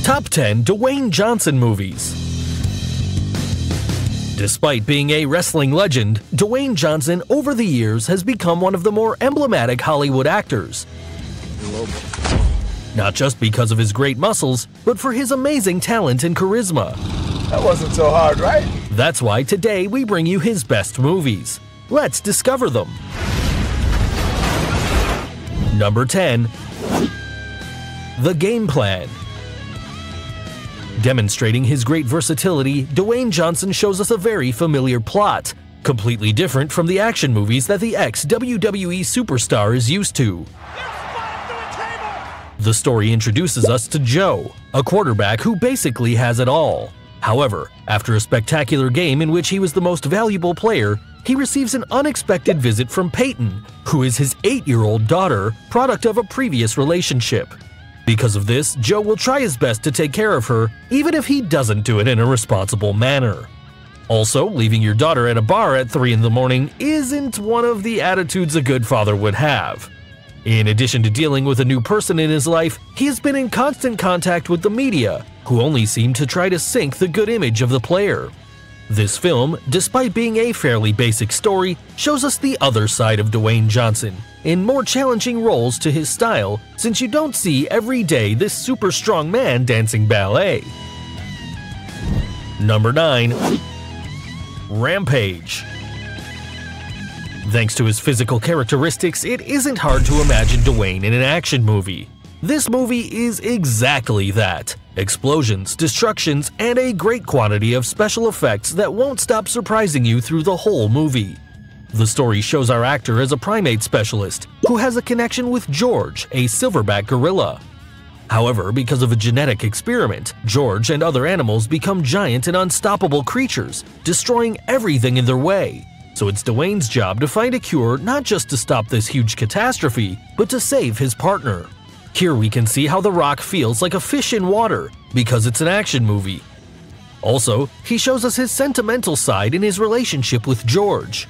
Top 10 Dwayne Johnson movies. Despite being a wrestling legend, Dwayne Johnson over the years has become one of the more emblematic Hollywood actors. Not just because of his great muscles, but for his amazing talent and charisma. That wasn't so hard, right? That's why today we bring you his best movies. Let's discover them. Number 10. The Game Plan. Demonstrating his great versatility, Dwayne Johnson shows us a very familiar plot, completely different from the action movies that the ex-WWE superstar is used to. The story introduces us to Joe, a quarterback who basically has it all. However, after a spectacular game in which he was the most valuable player, he receives an unexpected visit from Peyton, who is his 8-year-old daughter, product of a previous relationship. Because of this, Joe will try his best to take care of her, even if he doesn't do it in a responsible manner. Also, leaving your daughter at a bar at 3 in the morning isn't one of the attitudes a good father would have. In addition to dealing with a new person in his life, he has been in constant contact with the media, who only seem to try to sink the good image of the player. This film, despite being a fairly basic story, shows us the other side of Dwayne Johnson, in more challenging roles to his style, since you don't see every day this super strong man dancing ballet. Number 9. Rampage. Thanks to his physical characteristics, it isn't hard to imagine Dwayne in an action movie. This movie is exactly that. Explosions, destructions, and a great quantity of special effects that won't stop surprising you through the whole movie. The story shows our actor as a primate specialist who has a connection with George, a silverback gorilla. However, because of a genetic experiment, George and other animals become giant and unstoppable creatures, destroying everything in their way. So it's Dwayne's job to find a cure not just to stop this huge catastrophe, but to save his partner. Here we can see how The Rock feels like a fish in water, because it's an action movie. Also, he shows us his sentimental side in his relationship with George.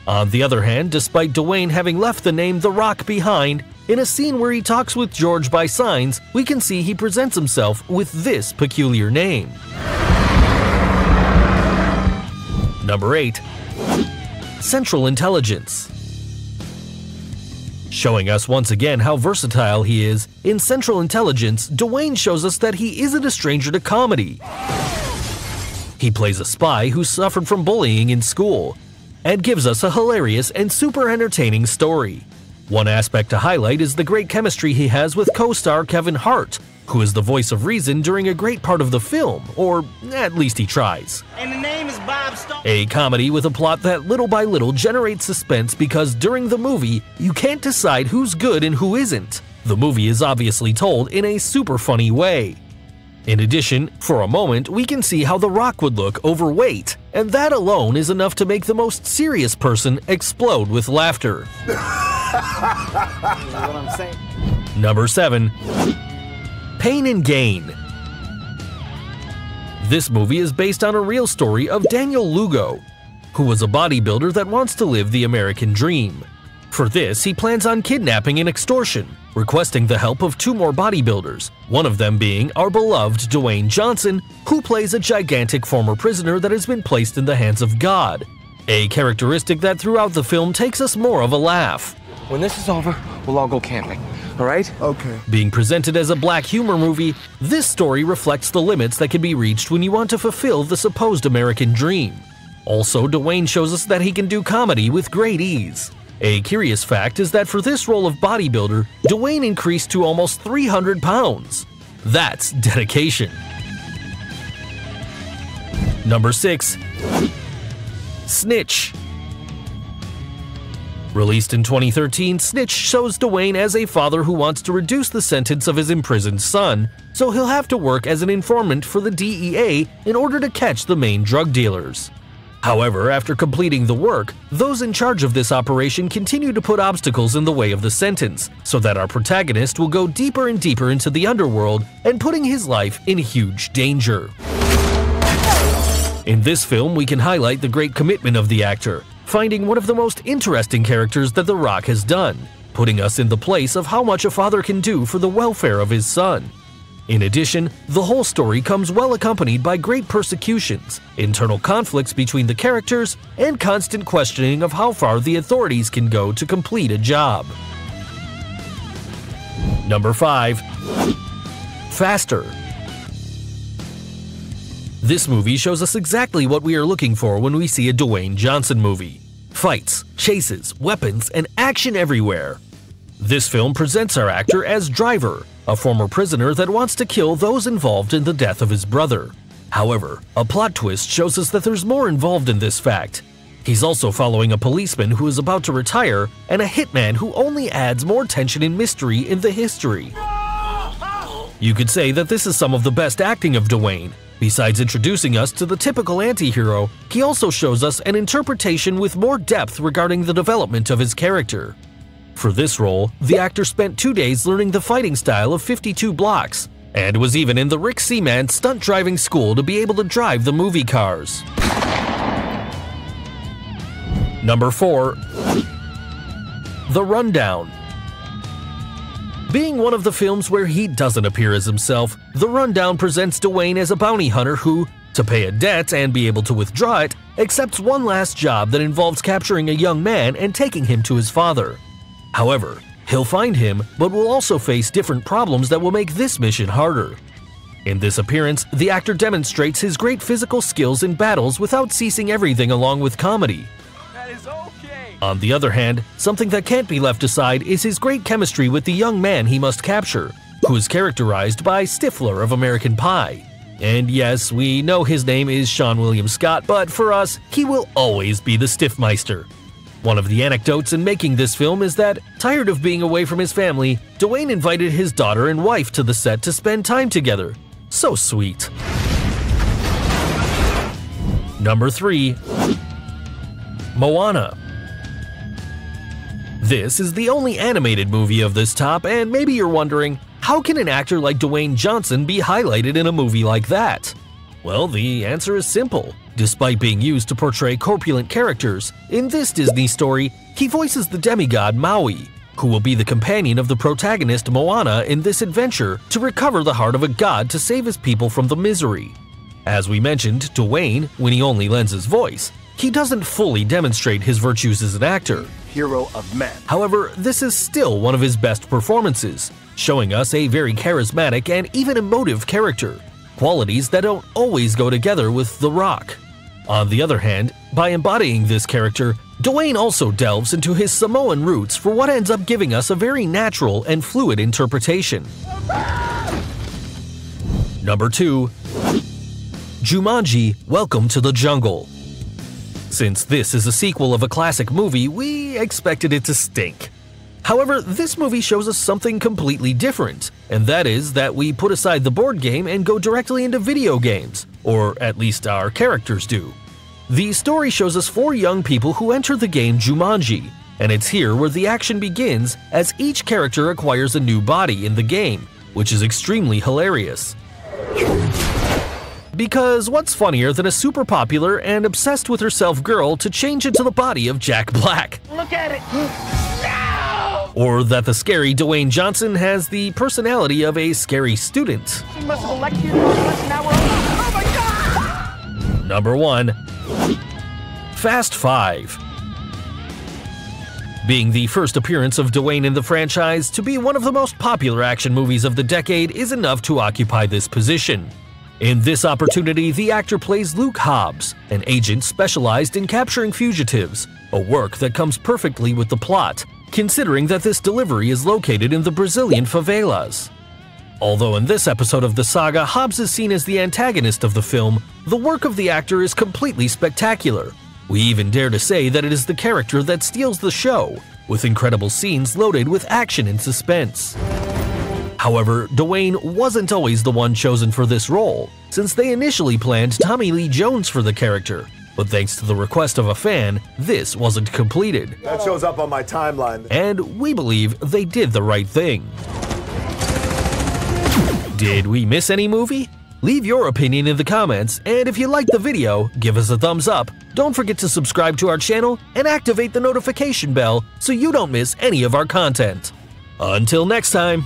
On the other hand, despite Dwayne having left the name The Rock behind, in a scene where he talks with George by signs, we can see he presents himself with this peculiar name. Number 8. Central Intelligence. Showing us once again how versatile he is, in Central Intelligence, Dwayne shows us that he isn't a stranger to comedy. He plays a spy who suffered from bullying in school, and gives us a hilarious and super entertaining story. One aspect to highlight is the great chemistry he has with co-star Kevin Hart, who is the voice of reason during a great part of the film, or at least he tries. And the name is Bob Stone. A comedy with a plot that little by little generates suspense because during the movie, you can't decide who's good and who isn't. The movie is obviously told in a super funny way. In addition, for a moment, we can see how The Rock would look overweight, and that alone is enough to make the most serious person explode with laughter. What I'm saying. Number 7. Pain and Gain. This movie is based on a real story of Daniel Lugo, who was a bodybuilder that wants to live the American dream. For this, he plans on kidnapping and extortion, requesting the help of 2 more bodybuilders, one of them being our beloved Dwayne Johnson, who plays a gigantic former prisoner that has been placed in the hands of God, a characteristic that throughout the film takes us more of a laugh. When this is over, we'll all go camping, all right? Okay. Being presented as a black humor movie, this story reflects the limits that can be reached when you want to fulfill the supposed American dream. Also, Dwayne shows us that he can do comedy with great ease. A curious fact is that for this role of bodybuilder, Dwayne increased to almost 300 pounds. That's dedication. Number 6. Snitch. Released in 2013, Snitch shows Dwayne as a father who wants to reduce the sentence of his imprisoned son, so he'll have to work as an informant for the DEA in order to catch the main drug dealers. However, after completing the work, those in charge of this operation continue to put obstacles in the way of the sentence, so that our protagonist will go deeper and deeper into the underworld and putting his life in huge danger. In this film, we can highlight the great commitment of the actor, finding one of the most interesting characters that The Rock has done, putting us in the place of how much a father can do for the welfare of his son. In addition, the whole story comes well accompanied by great persecutions, internal conflicts between the characters, and constant questioning of how far the authorities can go to complete a job. Number 5. Faster. This movie shows us exactly what we are looking for when we see a Dwayne Johnson movie. Fights, chases, weapons, and action everywhere. This film presents our actor as Driver, a former prisoner that wants to kill those involved in the death of his brother. However, a plot twist shows us that there's more involved in this fact. He's also following a policeman who is about to retire and a hitman who only adds more tension and mystery in the history. You could say that this is some of the best acting of Dwayne. Besides introducing us to the typical anti-hero, he also shows us an interpretation with more depth regarding the development of his character. For this role, the actor spent 2 days learning the fighting style of 52 blocks, and was even in the Rick Seaman stunt driving school to be able to drive the movie cars. Number 4. The Rundown. Being one of the films where he doesn't appear as himself, The Rundown presents Dwayne as a bounty hunter who, to pay a debt and be able to withdraw it, accepts one last job that involves capturing a young man and taking him to his father. However, he'll find him, but will also face different problems that will make this mission harder. In this appearance, the actor demonstrates his great physical skills in battles without ceasing everything along with comedy. That is okay. On the other hand, something that can't be left aside is his great chemistry with the young man he must capture, who is characterized by Stifler of American Pie. And yes, we know his name is Sean William Scott, but for us, he will always be the Stiffmeister. One of the anecdotes in making this film is that, tired of being away from his family, Dwayne invited his daughter and wife to the set to spend time together. So sweet. Number 3. Moana. This is the only animated movie of this top, and maybe you're wondering, how can an actor like Dwayne Johnson be highlighted in a movie like that? Well, the answer is simple. Despite being used to portray corpulent characters, in this Disney story, he voices the demigod Maui, who will be the companion of the protagonist Moana in this adventure to recover the heart of a god to save his people from the misery. As we mentioned, Dwayne, when he only lends his voice, he doesn't fully demonstrate his virtues as an actor. Hero of men. However, this is still one of his best performances, showing us a very charismatic and even emotive character, qualities that don't always go together with The Rock. On the other hand, by embodying this character, Dwayne also delves into his Samoan roots for what ends up giving us a very natural and fluid interpretation. Number 2. Jumanji: Welcome to the Jungle. Since this is a sequel of a classic movie, we expected it to stink. However, this movie shows us something completely different, and that is that we put aside the board game and go directly into video games, or at least our characters do. The story shows us 4 young people who enter the game Jumanji, and it's here where the action begins as each character acquires a new body in the game, which is extremely hilarious. Because what's funnier than a super popular and obsessed with herself girl to change into the body of Jack Black? Look at it. Or that the scary Dwayne Johnson has the personality of a scary student. She must have elected you. Now we're oh my god! Number 1. Fast 5. Being the first appearance of Dwayne in the franchise to be one of the most popular action movies of the decade is enough to occupy this position. In this opportunity, the actor plays Luke Hobbs, an agent specialized in capturing fugitives, a work that comes perfectly with the plot, considering that this delivery is located in the Brazilian favelas. Although in this episode of the saga, Hobbs is seen as the antagonist of the film, the work of the actor is completely spectacular. We even dare to say that it is the character that steals the show, with incredible scenes loaded with action and suspense. However, Dwayne wasn't always the one chosen for this role, since they initially planned Tommy Lee Jones for the character, but thanks to the request of a fan, this wasn't completed. That shows up on my timeline. And we believe they did the right thing. Did we miss any movie? Leave your opinion in the comments, and if you liked the video, give us a thumbs up. Don't forget to subscribe to our channel and activate the notification bell so you don't miss any of our content. Until next time.